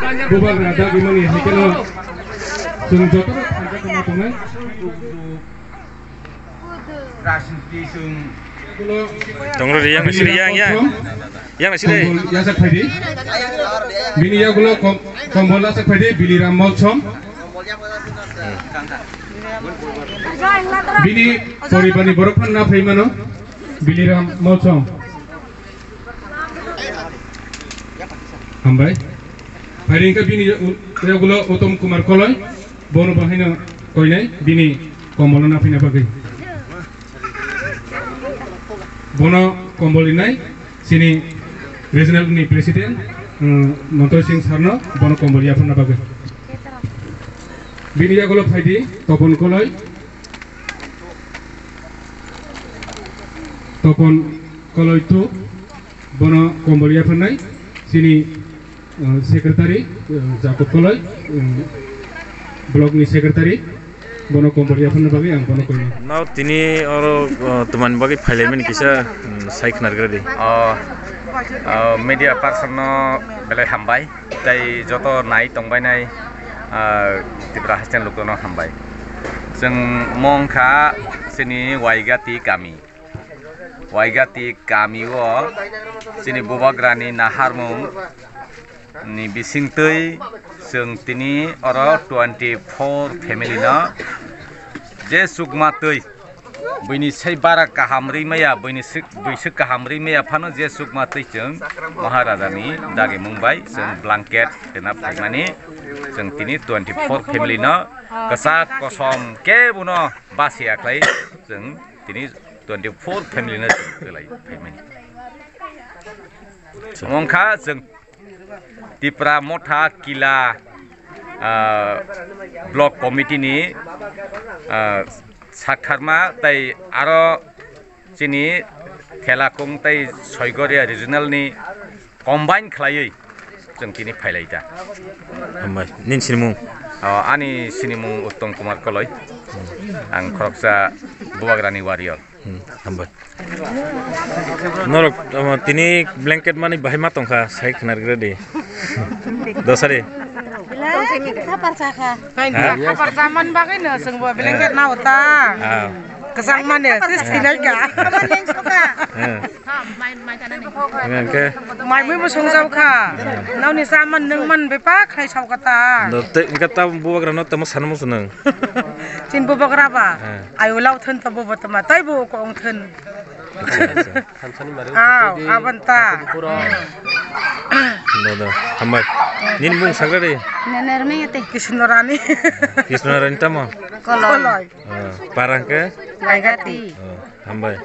bubak rada gimana ya kalau sung jotor ada kematungan Rasenti sung Tunggu yang nasi yang nasi deh. yang sekali bini ya gulo kombola sekali bili ramol com bini sorry bani borokpan na feimano bili ramol com hambai hari ini bini ya gulo Uttam Kumar Koloy bono bahina koinai bini kombola na feina bagai bono kombolinai sini regional ni presiden Mantoy Singh Sarno bono kombolia pun nabaga bini ya gulo faidi topon koloy tu bono kombolia pun nai sini sekretari Jakob Koloy blog ni sekretari bono kombolia pun nabaga yang bono koini Now tini oro teman bagi parlimen kisah saya kenal geredi. media person no belai hambai tai joto nai tongbai nai tibra hasten lukono hambai जों mongkha sini waigati kami wo sini bubagrani naharmung ni bisingtei जों tini oro 24 family no je sukma tei bini sei bara kahamri maya bini bisik kahamri maya phano je sukma tei जों maharaja ni dagi mumbai जों blanket kena phaimani जों tini 24 family no kasak kosom ke buno basia klai जों tini 24 family no kelai phaimani mongkha जों Tipra Motha Kila Block Committee ni Sakharma tai aro sini Thelakung tai Soigoria Regional ni combine khlaioi जों tini phailai da Hambai nin sinimung ani sinimung Uttam Kumar Koloy ang khoroksa bubagrani warrior hambai Norok tini blanket mani bahai matong kha sai kenal geredi dosare Kapar saka. Kapar zaman bagai na semua blanket na uta. Kesang mana? Sinai ka. Yang suka. Mai mai musung sau ka. Nau ni zaman neng man bepa khai sau kata. Dote kata bubagrano tamo sanmo sunang Cin bubak raba. Ayo lau thun ta bubak tama tai bu ko ong thun. Abanta. Dodo hambai nin mung sagrade Nener me yate. Kisnorani. Kisnarani tamo Koloi. parang ke Waigati. hambai